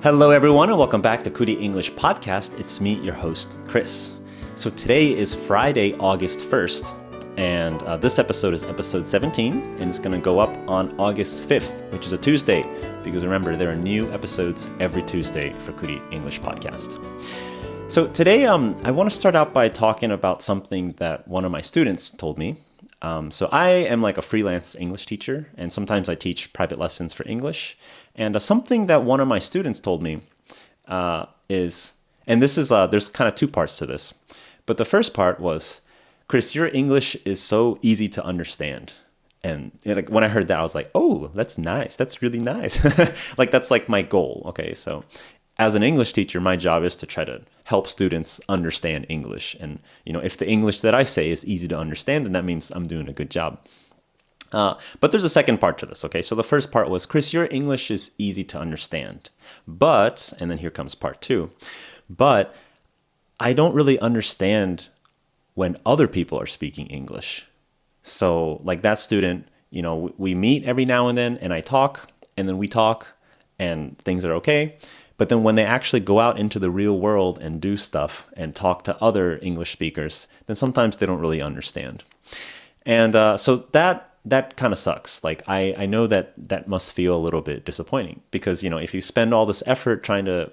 Hello, everyone, and welcome back to Kuli English Podcast. It's me, your host, Chris. So today is Friday, August 1st, and this episode is episode 17, and it's going to go up on August 5th, which is a Tuesday, because remember, there are new episodes every Tuesday for Kuli English Podcast. So today, I want to start out by talking about something that one of my students told me. So I am like a freelance English teacher, and sometimes I teach private lessons for English. And something that one of my students told me is, and this is, there's kind of two parts to this. But the first part was, Chris, your English is so easy to understand. And like when I heard that, I was like, oh, that's nice. That's really nice. Like that's like my goal. Okay, so as an English teacher, my job is to try to help students understand English. And, you know, if the English that I say is easy to understand, then that means I'm doing a good job. But there's a second part to this, okay? So the first part was, Chris, your English is easy to understand. But, and then here comes part two, but I don't really understand when other people are speaking English. So like that student, you know, we meet every now and then and I talk and then we talk and things are okay. But then when they actually go out into the real world and do stuff and talk to other English speakers, then sometimes they don't really understand. And so that kind of sucks. Like I know that must feel a little bit disappointing because, you know, if you spend all this effort trying to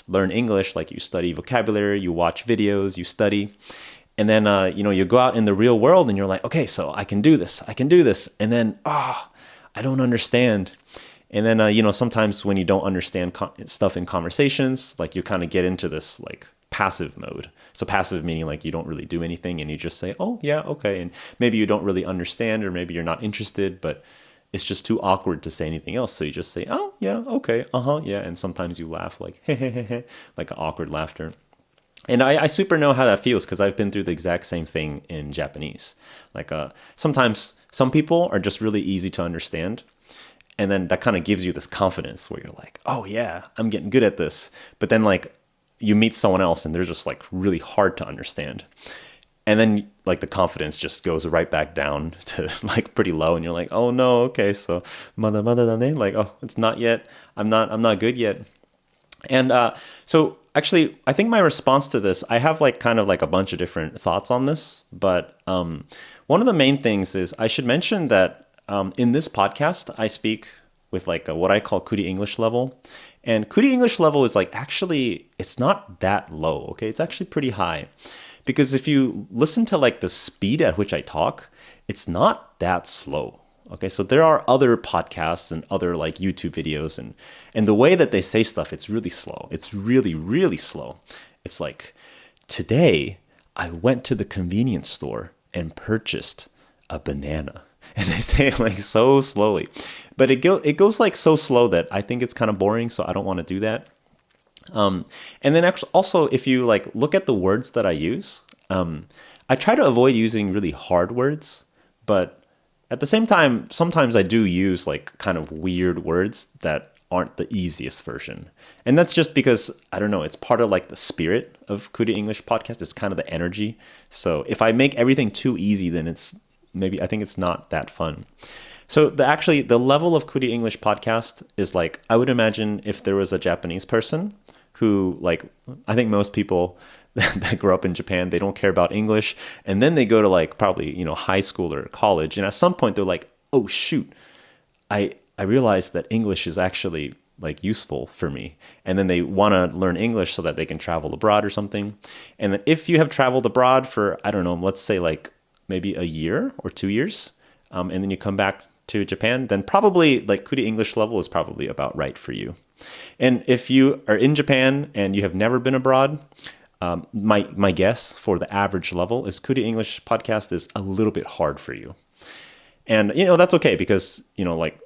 learn English, like you study vocabulary, you watch videos, you study, and then, you know, you go out in the real world and you're like, okay, so I can do this. And then, I don't understand. And then, you know, sometimes when you don't understand stuff in conversations, like you kind of get into this like passive mode. So passive meaning like you don't really do anything and you just say, oh, yeah, okay. And maybe you don't really understand or maybe you're not interested, but it's just too awkward to say anything else. So you just say, oh, yeah, okay, yeah. And sometimes you laugh like, like an awkward laughter. And I super know how that feels because I've been through the exact same thing in Japanese. Like sometimes some people are just really easy to understand. And then that kind of gives you this confidence where you're like, oh yeah, I'm getting good at this. But then like you meet someone else and they're just like really hard to understand. And then like the confidence just goes right back down to like pretty low. And you're like, oh no, okay, so mada dane, like, oh, it's not yet. I'm not good yet. And so actually, I think my response to this, I have like kind of like a bunch of different thoughts on this. But one of the main things is I should mention that in this podcast, I speak with like what I call Kuli English level. And Kuli English level is like actually, it's not that low, okay? It's actually pretty high. Because if you listen to like the speed at which I talk, it's not that slow. Okay, so there are other podcasts and other like YouTube videos and the way that they say stuff, it's really slow. It's really, really slow. It's like, today I went to the convenience store and purchased a banana. And they say it like so slowly. But it goes like so slow that I think it's kind of boring, so I don't want to do that. And then also, if you like look at the words that I use, I try to avoid using really hard words, but at the same time, sometimes I do use like kind of weird words that aren't the easiest version. And that's just because, I don't know, it's part of like the spirit of Kuli English Podcast. It's kind of the energy. So if I make everything too easy, then I think it's not that fun. So the level of Kuli English Podcast is like, I would imagine if there was a Japanese person who like, I think most people that grow up in Japan, they don't care about English. And then they go to like probably, you know, high school or college. And at some point they're like, oh shoot, I realized that English is actually like useful for me. And then they want to learn English so that they can travel abroad or something. And then if you have traveled abroad for, I don't know, let's say like maybe a year or 2 years, and then you come back to Japan, then probably like Kuli English level is probably about right for you. And if you are in Japan and you have never been abroad, my guess for the average level is Kuli English Podcast is a little bit hard for you. And, you know, that's okay because, you know, like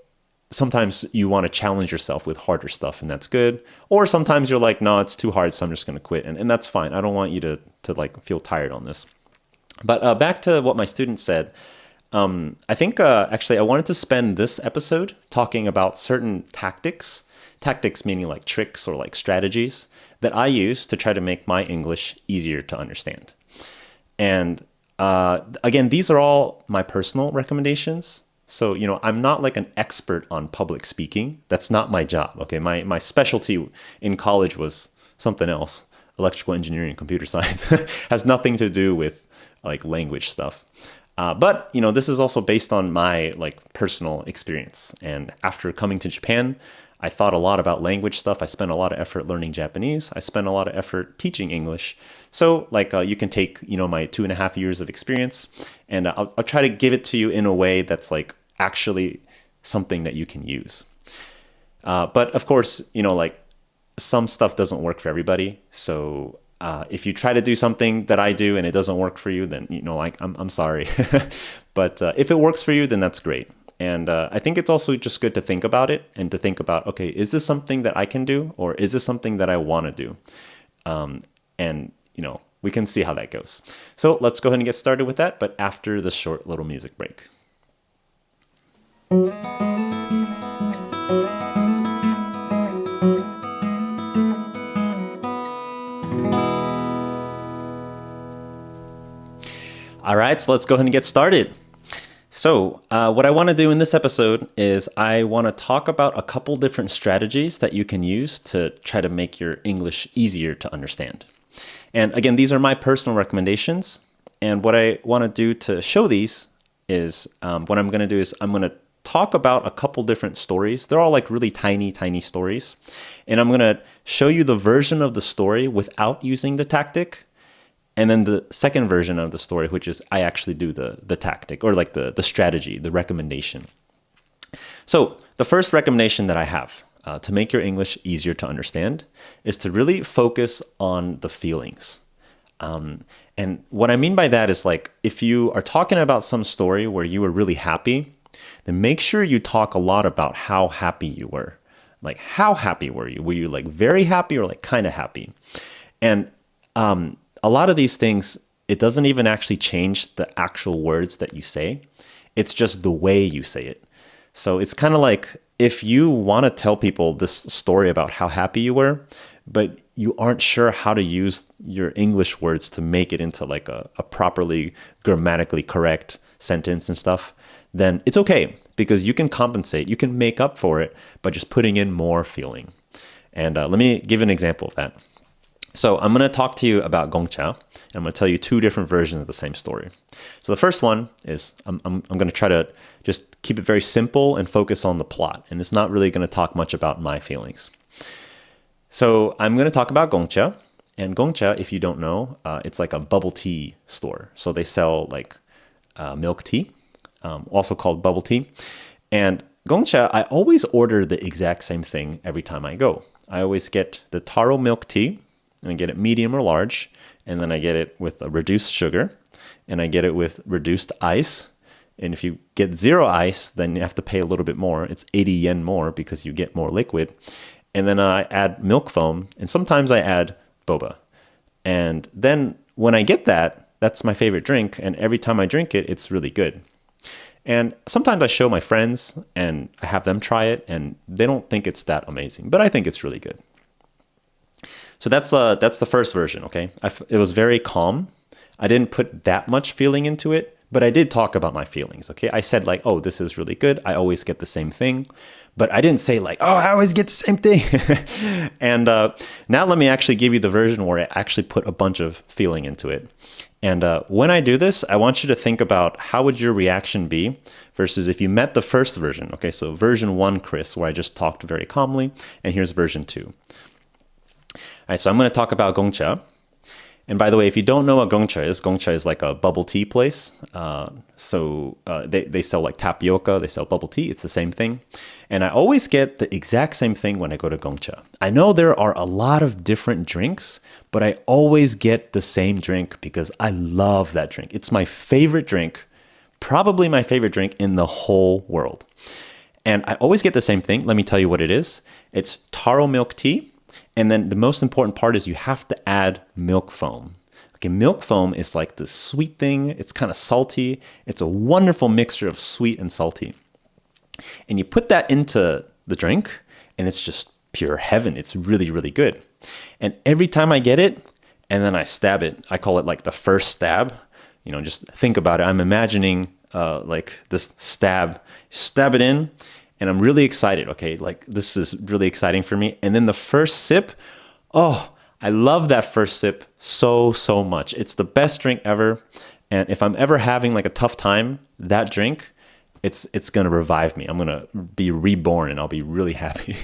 sometimes you want to challenge yourself with harder stuff and that's good. Or sometimes you're like, no, it's too hard, so I'm just going to quit. And that's fine. I don't want you to like feel tired on this. But back to what my student said, I think actually I wanted to spend this episode talking about certain tactics meaning like tricks or like strategies that I use to try to make my English easier to understand. And again, these are all my personal recommendations. So, I'm not like an expert on public speaking. That's not my job. Okay. My specialty in college was something else. Electrical engineering and computer science has nothing to do with like language stuff. But this is also based on my like personal experience. And after coming to Japan, I thought a lot about language stuff. I spent a lot of effort learning Japanese. I spent a lot of effort teaching English. So like you can take my 2.5 years of experience, and I'll try to give it to you in a way that's like actually something that you can use. But of course, like some stuff doesn't work for everybody. So if you try to do something that I do and it doesn't work for you, then like I'm sorry. But if it works for you, then that's great. And I think it's also just good to think about it and to think about, okay, is this something that I can do, or is this something that I want to do? And we can see how that goes. So let's go ahead and get started with that, but after the short little music break. All right, so let's go ahead and get started. So what I want to do in this episode is I want to talk about a couple different strategies that you can use to try to make your English easier to understand. And again, these are my personal recommendations. And what I want to do to show these is what I'm going to do is I'm going to talk about a couple different stories. They're all like really tiny, tiny stories. And I'm going to show you the version of the story without using the tactic. And then the second version of the story, which is I actually do the tactic, or like the strategy, the recommendation. So the first recommendation that I have to make your English easier to understand is to really focus on the feelings. And what I mean by that is like, if you are talking about some story where you were really happy, then make sure you talk a lot about how happy you were. Like, how happy were you? Were you like very happy or like kind of happy? And a lot of these things, it doesn't even actually change the actual words that you say. It's just the way you say it. So it's kind of like if you want to tell people this story about how happy you were, but you aren't sure how to use your English words to make it into like a properly grammatically correct sentence and stuff, then it's okay, because you can compensate. You can make up for it by just putting in more feeling. And let me give an example of that. So I'm going to talk to you about Gong Cha, and I'm going to tell you two different versions of the same story. So the first one is I'm going to try to just keep it very simple and focus on the plot, and it's not really going to talk much about my feelings. So I'm going to talk about Gong Cha, and Gong Cha, if you don't know, it's like a bubble tea store. So they sell like milk tea, also called bubble tea. And Gong Cha, I always order the exact same thing every time I go. I always get the taro milk tea, and I get it medium or large, and then I get it with a reduced sugar, and I get it with reduced ice. And if you get 0 ice, then you have to pay a little bit more. It's 80 yen more because you get more liquid. And then I add milk foam, and sometimes I add boba. And then when I get that, that's my favorite drink, and every time I drink it, it's really good. And sometimes I show my friends, and I have them try it, and they don't think it's that amazing, but I think it's really good. So that's the first version, okay? It was very calm. I didn't put that much feeling into it, but I did talk about my feelings, okay? I said like, oh, this is really good. I always get the same thing. But I didn't say like, oh, I always get the same thing. And now let me actually give you the version where I actually put a bunch of feeling into it. And when I do this, I want you to think about how would your reaction be versus if you met the first version, okay? So version 1, Chris, where I just talked very calmly, and here's version 2. All right, so I'm going to talk about Gong Cha. And by the way, if you don't know what Gong Cha is like a bubble tea place. They sell like tapioca, they sell bubble tea. It's the same thing. And I always get the exact same thing when I go to Gong Cha. I know there are a lot of different drinks, but I always get the same drink because I love that drink. It's my favorite drink, probably my favorite drink in the whole world. And I always get the same thing. Let me tell you what it is. It's taro milk tea. And then the most important part is you have to add milk foam. Okay, milk foam is like the sweet thing. It's kind of salty. It's a wonderful mixture of sweet and salty. And you put that into the drink, and it's just pure heaven. It's really, really good. And every time I get it, and then I stab it, I call it like the first stab. Just think about it. I'm imagining like this stab it in, and I'm really excited. Okay, like this is really exciting for me. And then the first sip, oh, I love that first sip so much. It's the best drink ever. And if I'm ever having like a tough time, that drink, it's gonna revive me. I'm gonna be reborn, and I'll be really happy.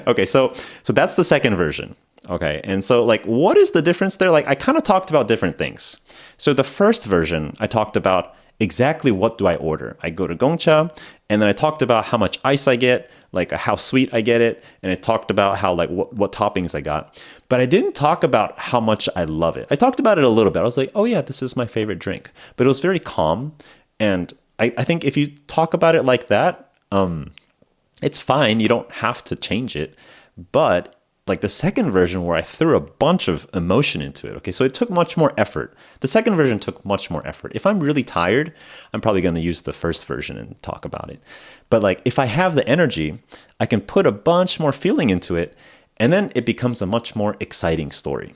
Okay, so that's the second version. Okay, and so like, what is the difference there? Like, I kind of talked about different things. So the first version, I talked about exactly what do I order. I go to Gong Cha, and then I talked about how much ice I get, like how sweet I get it, and I talked about how like what toppings I got. But I didn't talk about how much I love it. I talked about it a little bit. I was like, oh yeah, this is my favorite drink. But it was very calm, and I think if you talk about it like that, it's fine. You don't have to change it. But like the second version where I threw a bunch of emotion into it. Okay, so it took much more effort. The second version took much more effort. If I'm really tired, I'm probably going to use the first version and talk about it. But like if I have the energy, I can put a bunch more feeling into it, and then it becomes a much more exciting story.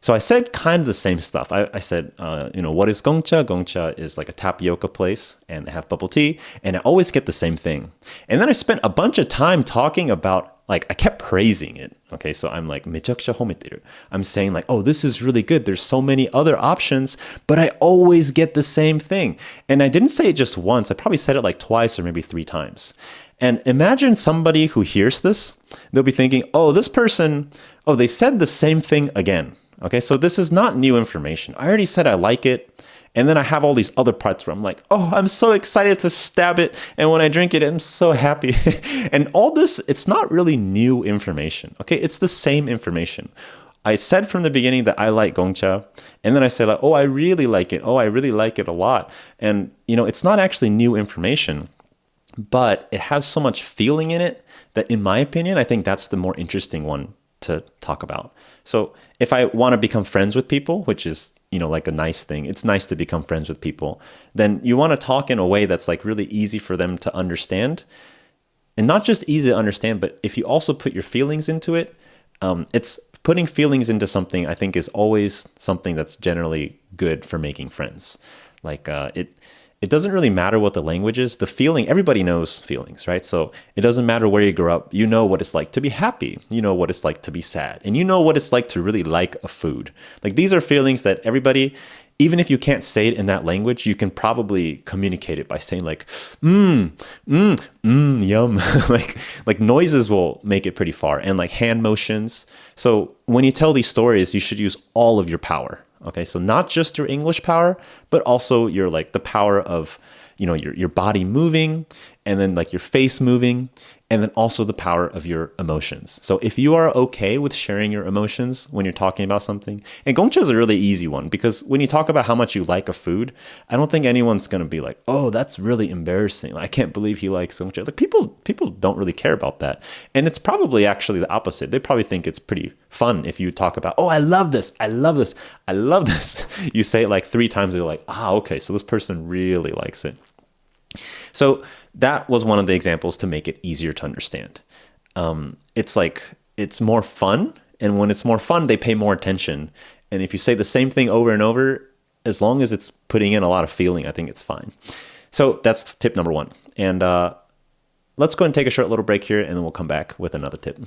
So I said kind of the same stuff. I said, what is Gong Cha? Gong Cha is like a tapioca place, and they have bubble tea, and I always get the same thing. And then I spent a bunch of time talking about, like, I kept praising it. Okay, so I'm like, mechakusha hometeru. I'm saying like, oh, this is really good. There's so many other options, but I always get the same thing. And I didn't say it just once. I probably said it like twice or maybe 3 times. And imagine somebody who hears this, they'll be thinking, oh, this person, oh, they said the same thing again. Okay, so this is not new information. I already said I like it. And then I have all these other parts where I'm like, oh, I'm so excited to stab it. And when I drink it, I'm so happy. And all this, it's not really new information. Okay, it's the same information. I said from the beginning that I like Gong Cha. And then I said, like, oh, I really like it. Oh, I really like it a lot. And, it's not actually new information, but it has so much feeling in it that, in my opinion, I think that's the more interesting one to talk about. So if I want to become friends with people, which is, like a nice thing, it's nice to become friends with people, then you want to talk in a way that's like really easy for them to understand. And not just easy to understand, but if you also put your feelings into it, it's putting feelings into something, I think, is always something that's generally good for making friends. Like it doesn't really matter what the language is. The feeling, everybody knows feelings, right? So it doesn't matter where you grew up. You know what it's like to be happy. You know what it's like to be sad. And you know what it's like to really like a food. Like, these are feelings that everybody, even if you can't say it in that language, you can probably communicate it by saying like, yum. like noises will make it pretty far, and like hand motions. So when you tell these stories, you should use all of your power. Okay, so not just your English power, but also your like the power of, your body moving, and then like your face moving, and then also the power of your emotions. So if you are okay with sharing your emotions when you're talking about something, and Gong Cha is a really easy one, because when you talk about how much you like a food, I don't think anyone's going to be like, oh, that's really embarrassing. I can't believe he likes Gong Cha. Like, people don't really care about that. And it's probably actually the opposite. They probably think it's pretty fun if you talk about, oh, I love this. I love this. I love this. You say it like 3 times, they're like, okay, so this person really likes it. So that was one of the examples to make it easier to understand. It's like, it's more fun. And when it's more fun, they pay more attention. And if you say the same thing over and over, as long as it's putting in a lot of feeling, I think it's fine. So that's tip number 1. And let's go and take a short little break here, and then we'll come back with another tip.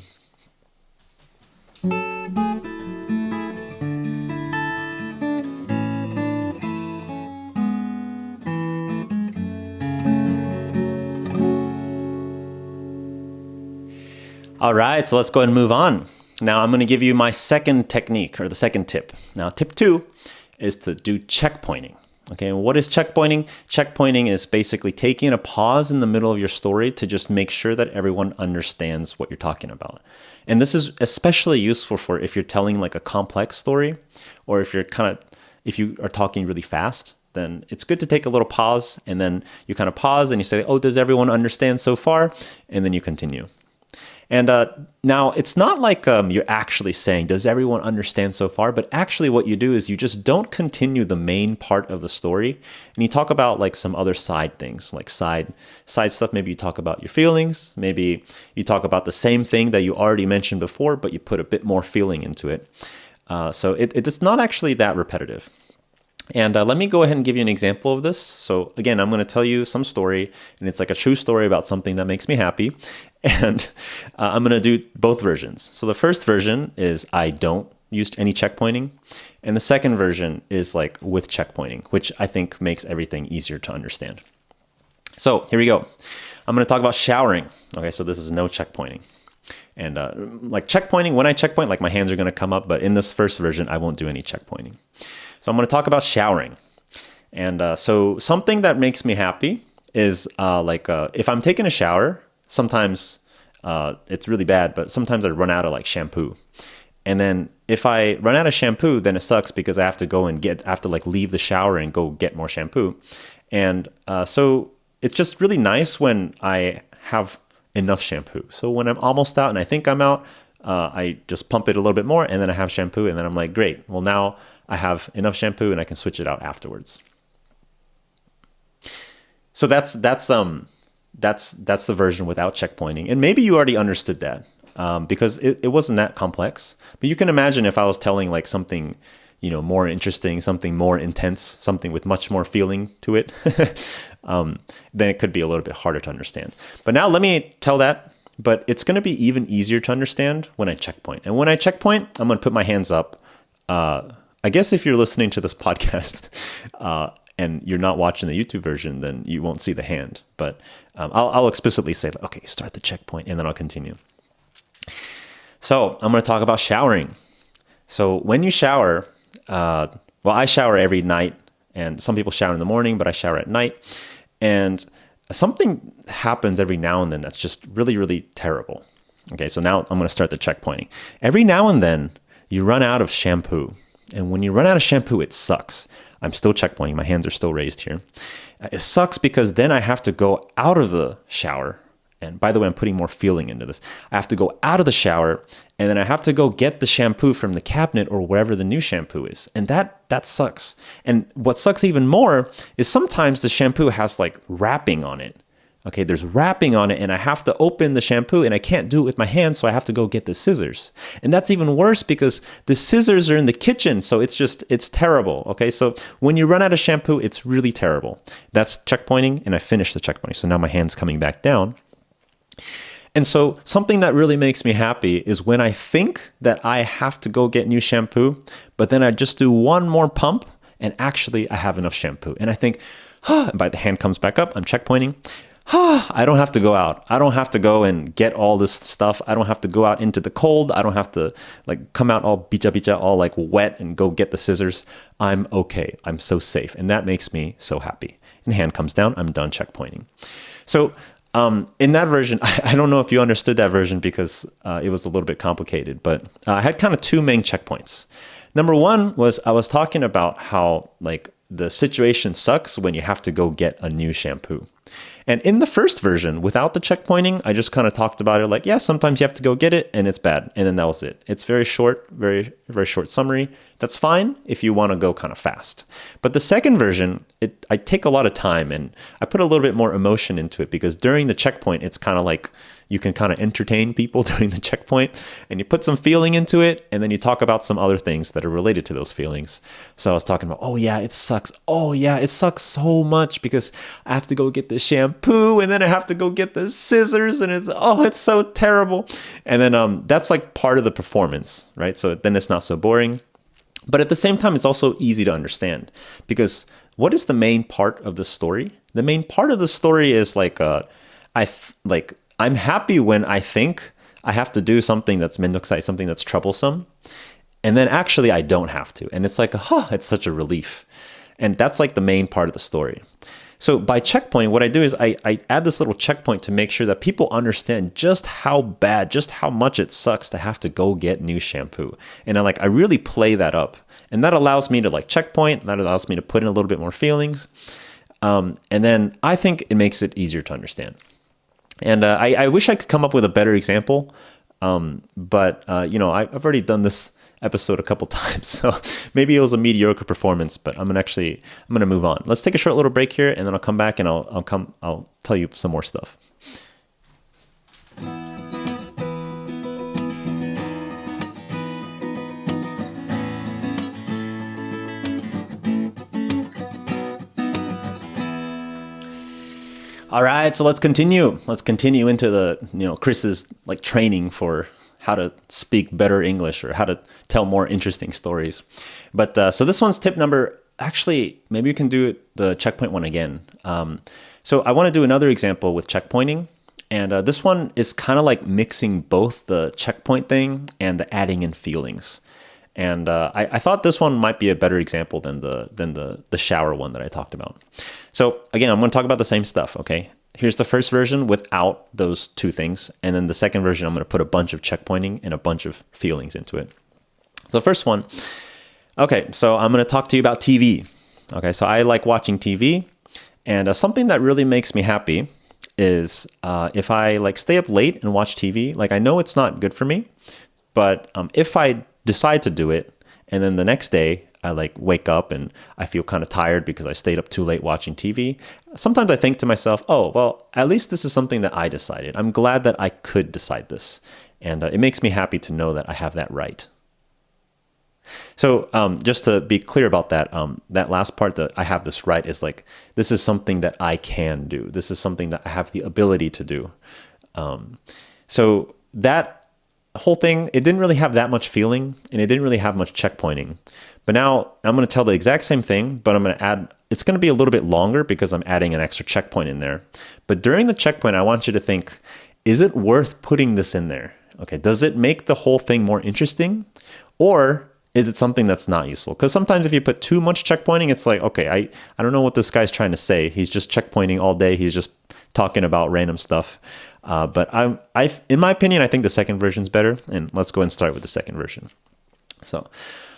All right, so let's go ahead and move on. Now I'm going to give you my second technique, or the second tip. Now, tip 2 is to do checkpointing. Okay, and what is checkpointing? Checkpointing is basically taking a pause in the middle of your story to just make sure that everyone understands what you're talking about. And this is especially useful for if you're telling like a complex story, or if you are talking really fast, then it's good to take a little pause, and then you kind of pause and you say, oh, does everyone understand so far? And then you continue. And now it's not like you're actually saying, does everyone understand so far? But actually what you do is you just don't continue the main part of the story. And you talk about like some other side things, like side stuff. Maybe you talk about your feelings. Maybe you talk about the same thing that you already mentioned before, but you put a bit more feeling into it. So it's not actually that repetitive. And let me go ahead and give you an example of this. So again, I'm going to tell you some story, and it's like a true story about something that makes me happy. And I'm going to do both versions. So the first version is I don't use any checkpointing. And the second version is like with checkpointing, which I think makes everything easier to understand. So here we go. I'm going to talk about showering. Okay, so this is no checkpointing. And like checkpointing, when I checkpoint, like my hands are going to come up. But in this first version, I won't do any checkpointing. So I'm going to talk about showering. And so something that makes me happy is if I'm taking a shower, sometimes it's really bad, but sometimes I run out of like shampoo. And then if I run out of shampoo, then it sucks because I have to go and I have to like leave the shower and go get more shampoo. And so it's just really nice when I have enough shampoo. So when I'm almost out and I think I'm out, I just pump it a little bit more and then I have shampoo and then I'm like, great. Well, now I have enough shampoo and I can switch it out afterwards. So that's the version without checkpointing. And maybe you already understood that because it wasn't that complex. But you can imagine if I was telling like something, more interesting, something more intense, something with much more feeling to it, then it could be a little bit harder to understand. But now let me tell that, but it's going to be even easier to understand when I checkpoint. And when I checkpoint, I'm going to put my hands up. I guess if you're listening to this podcast and you're not watching the YouTube version, then you won't see the hand. But I'll explicitly say, okay, start the checkpoint, and then I'll continue. So I'm going to talk about showering. So when you shower, I shower every night, and some people shower in the morning, but I shower at night. And something happens every now and then that's just really, really terrible. Okay, so now I'm going to start the checkpointing. Every now and then, you run out of shampoo. And when you run out of shampoo, it sucks. I'm still checkpointing. My hands are still raised here. It sucks because then I have to go out of the shower. And by the way, I'm putting more feeling into this. I have to go out of the shower, and then I have to go get the shampoo from the cabinet or wherever the new shampoo is. And that sucks. And what sucks even more is sometimes the shampoo has like wrapping on it. Okay, there's wrapping on it, and I have to open the shampoo, and I can't do it with my hands, so I have to go get the scissors. And that's even worse because the scissors are in the kitchen, so it's terrible. Okay, so when you run out of shampoo, it's really terrible. That's checkpointing, and I finished the checkpointing. So now my hand's coming back down. And so something that really makes me happy is when I think that I have to go get new shampoo, but then I just do one more pump, and actually I have enough shampoo. And I think, and by the hand comes back up, I'm checkpointing. I don't have to go out. I don't have to go and get all this stuff. I don't have to go out into the cold. I don't have to like come out all bicha, all like wet and go get the scissors. I'm okay. I'm so safe. And that makes me so happy. And hand comes down. I'm done checkpointing. So in that version, I don't know if you understood that version because it was a little bit complicated, but I had kind of two main checkpoints. Number one was I was talking about how like the situation sucks when you have to go get a new shampoo. And in the first version, without the checkpointing, I just kind of talked about it like, yeah, sometimes you have to go get it and it's bad. And then that was it. It's very short, very, very short summary. That's fine if you want to go kind of fast. But the second version, I take a lot of time and I put a little bit more emotion into it because during the checkpoint, it's kind of like you can kind of entertain people during the checkpoint and you put some feeling into it and then you talk about some other things that are related to those feelings. So I was talking about, oh yeah, it sucks. Oh yeah, it sucks so much because I have to go get the shampoo and then I have to go get the scissors and it's so terrible. And then that's like part of the performance, right? So then it's not so boring. But at the same time, it's also easy to understand because what is the main part of the story? The main part of the story is I'm happy when I think I have to do something that's mendokusai, something that's troublesome. And then actually I don't have to. And it's like, it's such a relief. And that's like the main part of the story. So by checkpointing, what I do is I add this little checkpoint to make sure that people understand just how bad, just how much it sucks to have to go get new shampoo. And I really play that up. And that allows me to like checkpoint. That allows me to put in a little bit more feelings. And then I think it makes it easier to understand. And I wish I could come up with a better example. But I've already done this episode a couple times, so maybe it was a mediocre performance, but I'm gonna move on. Let's take a short little break here, and then I'll come back and I'll tell you some more stuff. All right, so let's continue. Let's continue into the, Chris's like training for how to speak better English or how to tell more interesting stories. But so this one's tip number, actually, maybe you can do the checkpoint one again. So I want to do another example with checkpointing. And this one is kind of like mixing both the checkpoint thing and the adding in feelings. And I thought this one might be a better example than the shower one that I talked about. So again, I'm going to talk about the same stuff, okay? Here's the first version without those two things. And then the second version, I'm going to put a bunch of checkpointing and a bunch of feelings into it. So the first one, okay, so I'm going to talk to you about TV. Okay, so I like watching TV. And something that really makes me happy is if I like stay up late and watch TV. Like I know it's not good for me, but if I decide to do it and then the next day I like wake up and I feel kind of tired because I stayed up too late watching TV. Sometimes I think to myself, oh, well, at least this is something that I decided. I'm glad that I could decide this. And it makes me happy to know that I have that right. So just to be clear about that, that last part that I have this right is like, this is something that I can do. This is something that I have the ability to do. So that whole thing, it didn't really have that much feeling and it didn't really have much checkpointing. But now I'm going to tell the exact same thing, but I'm going to add, it's going to be a little bit longer because I'm adding an extra checkpoint in there. But during the checkpoint, I want you to think, is it worth putting this in there? Okay, does it make the whole thing more interesting? Or is it something that's not useful? Because sometimes if you put too much checkpointing, it's like, okay, I don't know what this guy's trying to say. He's just checkpointing all day. He's just talking about random stuff. But in my opinion, I think the second version's better. And let's go and start with the second version. So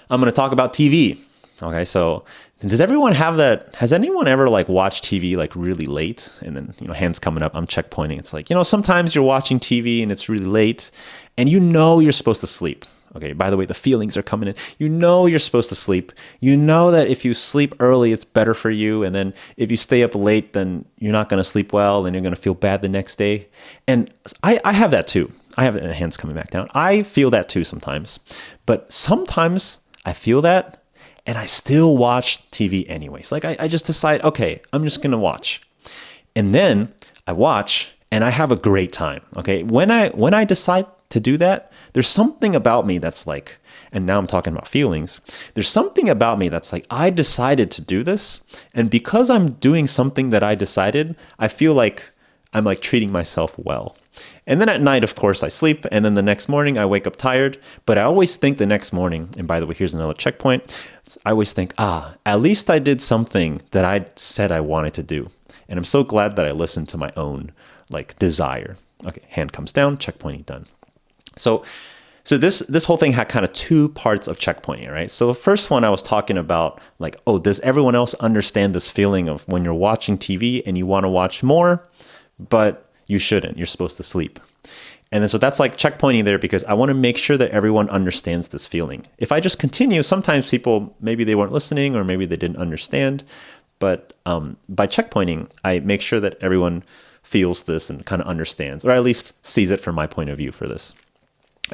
I'm going to talk about TV. Okay, so does everyone have that? Has anyone ever like watched TV like really late? And then, hands coming up, I'm checkpointing. It's like, sometimes you're watching TV and it's really late and you're supposed to sleep. Okay, by the way, the feelings are coming in. You're supposed to sleep. You know that if you sleep early, it's better for you. And then if you stay up late, then you're not going to sleep well and you're going to feel bad the next day. And I have that too. I have the hands coming back down. I feel that too sometimes. But sometimes I feel that and I still watch TV anyways. Like I just decide, okay, I'm just going to watch. And then I watch and I have a great time. Okay, when I decide to do that, there's something about me that's like, and now I'm talking about feelings, there's something about me that's like, I decided to do this. And because I'm doing something that I decided, I feel like I'm like treating myself well. And then at night, of course, I sleep. And then the next morning I wake up tired. But I always think the next morning, and by the way, here's another checkpoint. I always think, at least I did something that I said I wanted to do. And I'm so glad that I listened to my own like desire. Okay, hand comes down, checkpointing done. So this whole thing had kind of two parts of checkpointing, right? So the first one I was talking about like, oh, does everyone else understand this feeling of when you're watching TV and you want to watch more, but you shouldn't, you're supposed to sleep. And then so that's like checkpointing there because I want to make sure that everyone understands this feeling. If I just continue, sometimes people, maybe they weren't listening or maybe they didn't understand. But by checkpointing, I make sure that everyone feels this and kind of understands, or at least sees it from my point of view for this.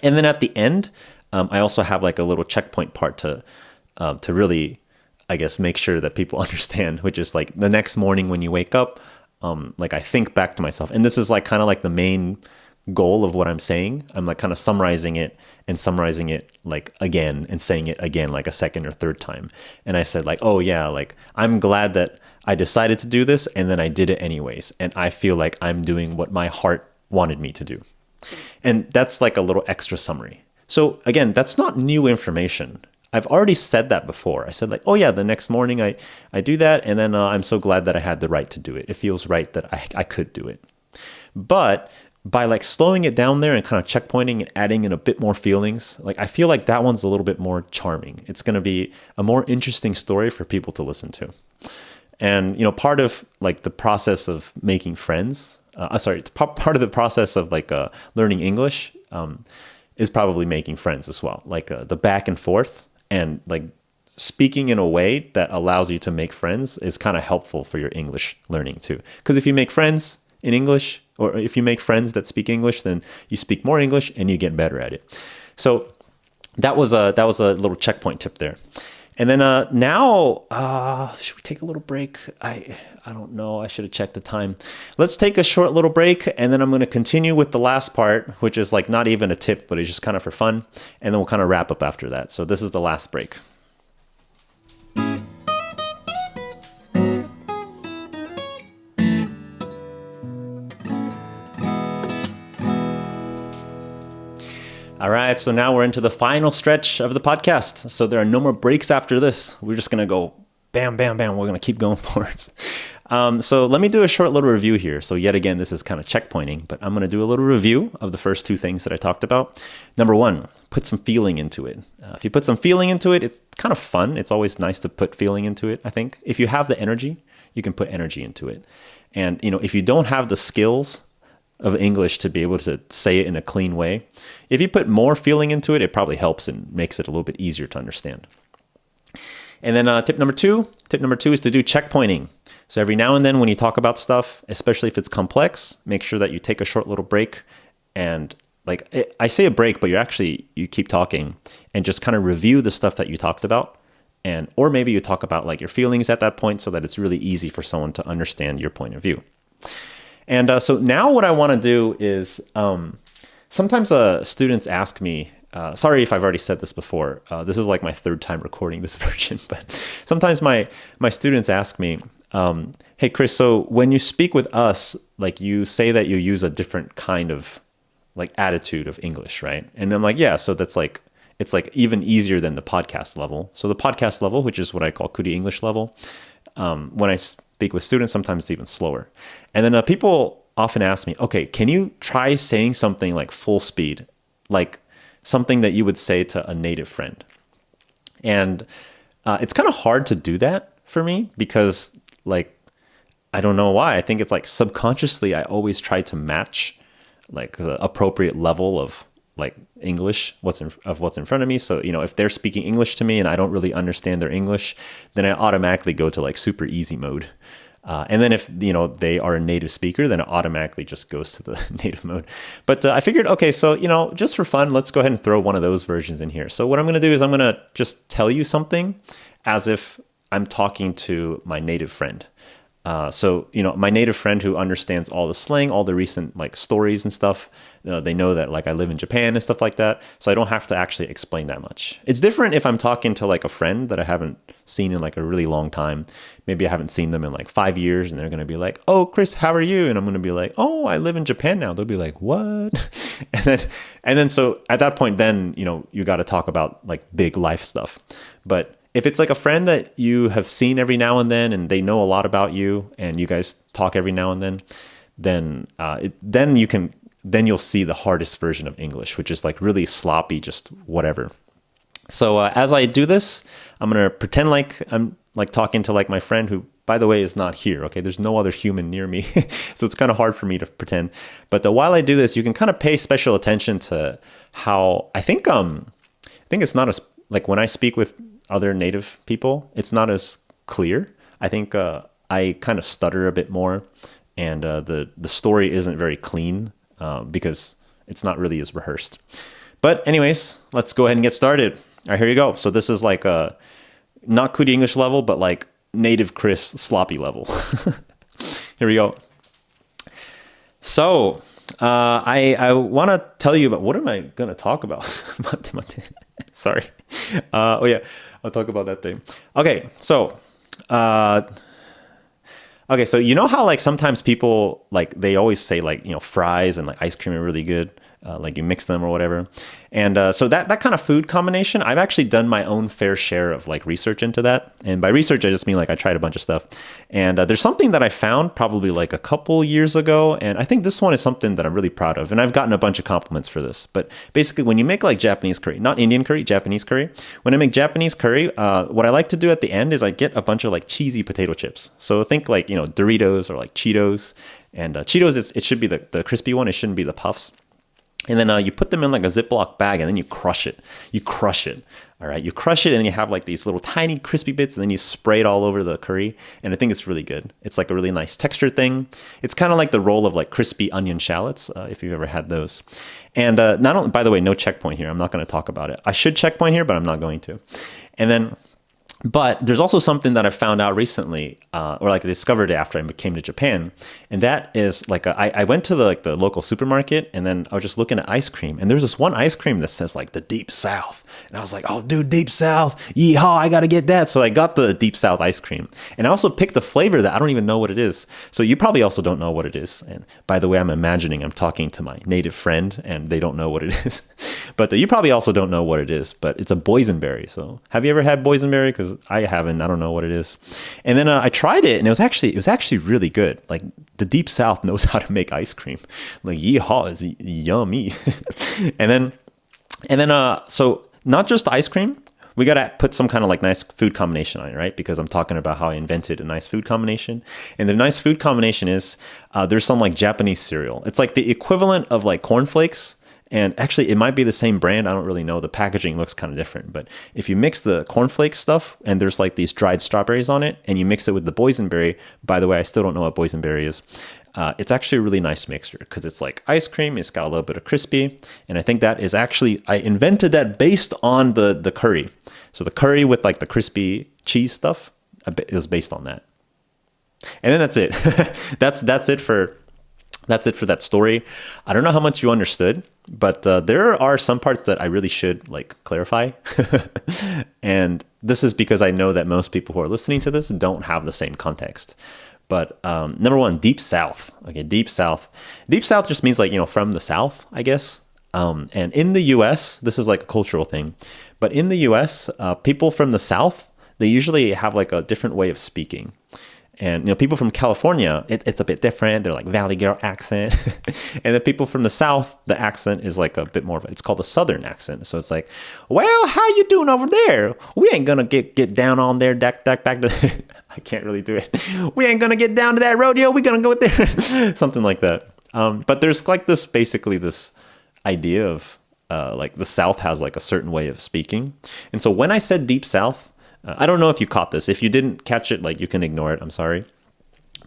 And then at the end, I also have like a little checkpoint part to really, I guess, make sure that people understand, which is like the next morning when you wake up, like I think back to myself. And this is like kind of like the main goal of what I'm saying. I'm like kind of summarizing it like again and saying it again like a second or third time. And I said like, oh yeah, like I'm glad that I decided to do this and then I did it anyways. And I feel like I'm doing what my heart wanted me to do. And that's like a little extra summary. So again, that's not new information. I've already said that before. I said like, oh yeah, the next morning I do that. And then I'm so glad that I had the right to do it. It feels right that I could do it. But by like slowing it down there and kind of checkpointing and adding in a bit more feelings, like I feel like that one's a little bit more charming. It's going to be a more interesting story for people to listen to. And, part of like the process of making friends, part of the process of like learning English is probably making friends as well. Like the back and forth and like speaking in a way that allows you to make friends is kind of helpful for your English learning too. Because if you make friends in English, or if you make friends that speak English, then you speak more English and you get better at it. So that was a little checkpoint tip there. And then now, should we take a little break? I don't know. I should have checked the time. Let's take a short little break, and then I'm going to continue with the last part, which is like not even a tip, but it's just kind of for fun. And then we'll kind of wrap up after that. So this is the last break. All right, so now we're into the final stretch of the podcast. So there are no more breaks after this. We're just going to go bam, bam, bam. We're going to keep going forwards. So let me do a short little review here. So yet again, this is kind of checkpointing, but I'm going to do a little review of the first two things that I talked about. Number one, put some feeling into it. If you put some feeling into it, it's kind of fun. It's always nice to put feeling into it, I think. If you have the energy, you can put energy into it. And, if you don't have the skills of English to be able to say it in a clean way, if you put more feeling into it, it probably helps and makes it a little bit easier to understand. And then tip number two is to do checkpointing. So every now and then when you talk about stuff, especially if it's complex, make sure that you take a short little break. And I say a break, but you keep talking and just kind of review the stuff that you talked about. Or maybe you talk about like your feelings at that point so that it's really easy for someone to understand your point of view. And so now what I want to do is sometimes students ask me, sorry if I've already said this before, this is like my third time recording this version, but sometimes my students ask me, hey, Chris, so when you speak with us, like you say that you use a different kind of like attitude of English, right? And I'm like, yeah, so that's like, it's like even easier than the podcast level. So the podcast level, which is what I call Kuli English level, when I speak with students, sometimes it's even slower. And then people often ask me, okay, can you try saying something like full speed, like something that you would say to a native friend? And it's kind of hard to do that for me because like, I don't know why. I think it's like subconsciously, I always try to match like the appropriate level of like English, what's in front of me. So, if they're speaking English to me and I don't really understand their English, then I automatically go to like super easy mode. And then if, they are a native speaker, then it automatically just goes to the native mode. But I figured, okay, so, just for fun, let's go ahead and throw one of those versions in here. So what I'm going to do is I'm going to just tell you something as if I'm talking to my native friend. So, my native friend who understands all the slang, all the recent like stories and stuff, they know that like I live in Japan and stuff like that. So I don't have to actually explain that much. It's different if I'm talking to like a friend that I haven't seen in like a really long time. Maybe I haven't seen them in like 5 years and they're going to be like, oh, Chris, how are you? And I'm going to be like, oh, I live in Japan now. They'll be like, what? and then so at that point, then, you got to talk about like big life stuff. But if it's like a friend that you have seen every now and then they know a lot about you and you guys talk every now and then then you'll see the hardest version of English, which is like really sloppy, just whatever. So as I do this, I'm going to pretend like I'm like talking to like my friend who, by the way, is not here. Okay. There's no other human near me. So it's kind of hard for me to pretend. But while I do this, you can kind of pay special attention to how I think it's not as like when I speak with other native people, it's not as clear. I think I kind of stutter a bit more, and the story isn't very clean because it's not really as rehearsed. But anyways, let's go ahead and get started. All right, here you go. So this is like not Kuli English level, but like native Chris sloppy level. Here we go. So I want to tell you about, what am I going to talk about? Sorry. Oh yeah, I'll talk about that thing. Okay, so how like sometimes people like they always say like fries and like ice cream are really good, like you mix them or whatever. And so that kind of food combination, I've actually done my own fair share of like research into that. And by research, I just mean like I tried a bunch of stuff. And there's something that I found probably like a couple years ago. And I think this one is something that I'm really proud of. And I've gotten a bunch of compliments for this. But basically, when you make like Japanese curry, not Indian curry, Japanese curry, when I make Japanese curry, what I like to do at the end is I get a bunch of like cheesy potato chips. So think like, Doritos or like Cheetos. And Cheetos, it should be the crispy one. It shouldn't be the puffs. And then you put them in like a Ziploc bag and then you crush it. All right. You crush it and then you have like these little tiny crispy bits and then you spray it all over the curry. And I think it's really good. It's like a really nice texture thing. It's kind of like the roll of like crispy onion shallots, if you've ever had those. And not only, by the way, no checkpoint here. I'm not going to talk about it. I should checkpoint here, but I'm not going to. And then But there's also something that I found out recently, or like I discovered after I came to Japan, and that is like I went to the local supermarket, and then I was just looking at ice cream, and there's this one ice cream that says like the Deep South, and I was like, oh dude, Deep South, yeehaw, I gotta get that. So I got the Deep South ice cream, and I also picked a flavor that I don't even know what it is. So you probably also don't know what it is. And by the way, I'm imagining I'm talking to my native friend, and they don't know what it is. But you probably also don't know what it is. But it's a boysenberry. So have you ever had boysenberry? Because I haven't. I don't know what it is. And then I tried it, and it was actually really good. Like the Deep South knows how to make ice cream. Like yeehaw, is yummy. and then so not just ice cream. We gotta put some kind of like nice food combination on it, right? Because I'm talking about how I invented a nice food combination. And the nice food combination is there's some like Japanese cereal. It's like the equivalent of like cornflakes. And actually, it might be the same brand. I don't really know. The packaging looks kind of different. But if you mix the cornflake stuff and there's like these dried strawberries on it, and you mix it with the boysenberry, by the way, I still don't know what boysenberry is. It's actually a really nice mixture because it's like ice cream. It's got a little bit of crispy. And I think that is actually, I invented that based on the curry. So the curry with like the crispy cheese stuff, it was based on that. And then that's it. That's it for that story. I don't know how much you understood, but there are some parts that I really should like clarify. And this is because I know that most people who are listening to this don't have the same context. But number one, Deep South. Okay, Deep South. Deep South just means like, from the South, I guess. And in the US, this is like a cultural thing. But in the US, people from the South, they usually have like a different way of speaking. And people from California, it's a bit different. They're like Valley Girl accent. And the people from the South, the accent is like a bit more, it's called a Southern accent. So it's like, well, how you doing over there? We ain't gonna get down on there, back to, I can't really do it. We ain't gonna get down to that rodeo. We gonna go there. Something like that. But there's like basically this idea of like the South has like a certain way of speaking. And so when I said Deep South, I don't know if you caught this. If you didn't catch it, like you can ignore it. I'm sorry.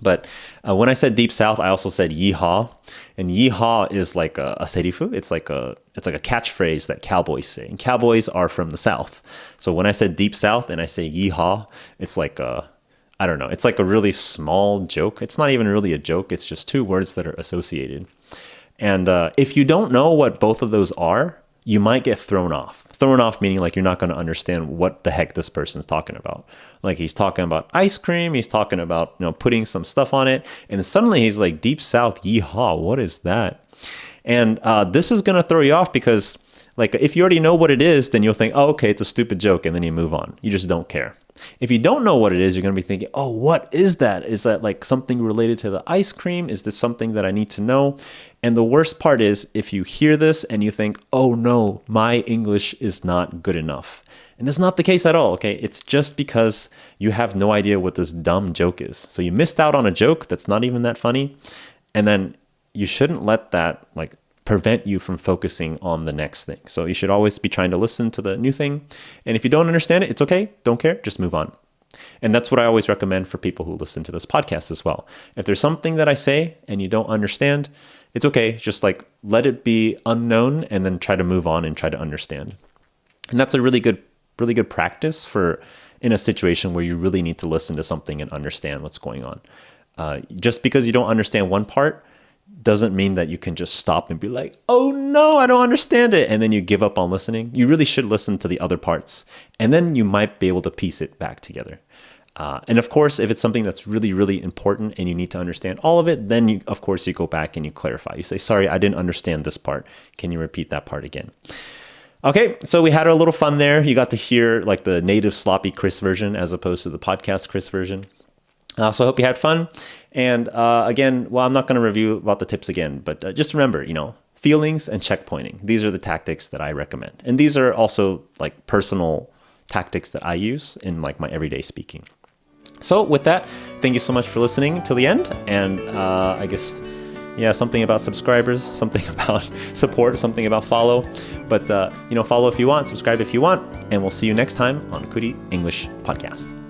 But when I said Deep South, I also said yeehaw. And yeehaw is like a seirifu. It's like a catchphrase that cowboys say. And cowboys are from the South. So when I said Deep South and I say yeehaw, it's like I don't know. It's like a really small joke. It's not even really a joke. It's just two words that are associated. And if you don't know what both of those are, you might get thrown off. Thrown off meaning like you're not going to understand what the heck this person's talking about. Like he's talking about ice cream, he's talking about putting some stuff on it, and suddenly he's like Deep South, yeehaw, what is that? And this is going to throw you off because like if you already know what it is, then you'll think, oh, okay, it's a stupid joke, and then you move on. You just don't care. If you don't know what it is, you're going to be thinking, oh, what is that? Is that like something related to the ice cream? Is this something that I need to know? And the worst part is if you hear this and you think, oh no, my English is not good enough. And that's not the case at all, okay? It's just because you have no idea what this dumb joke is. So you missed out on a joke that's not even that funny. And then you shouldn't let that like prevent you from focusing on the next thing. So you should always be trying to listen to the new thing. And if you don't understand it, it's okay. Don't care. Just move on. And that's what I always recommend for people who listen to this podcast as well. If there's something that I say and you don't understand, it's okay. Just like let it be unknown and then try to move on and try to understand. And that's a really good practice for in a situation where you really need to listen to something and understand what's going on. Just because you don't understand one part doesn't mean that you can just stop and be like, oh no, I don't understand it. And then you give up on listening. You really should listen to the other parts. And then you might be able to piece it back together. And of course, if it's something that's really, really important and you need to understand all of it, then you go back and you clarify. You say, sorry, I didn't understand this part. Can you repeat that part again? Okay, so we had a little fun there. You got to hear like the native sloppy Chris version as opposed to the podcast Chris version. So I hope you had fun. And again, well, I'm not going to review about the tips again, but just remember, feelings and checkpointing. These are the tactics that I recommend. And these are also like personal tactics that I use in like my everyday speaking. So with that, thank you so much for listening till the end. And I guess, something about subscribers, something about support, something about follow. But, follow if you want, subscribe if you want. And we'll see you next time on Kuli English Podcast.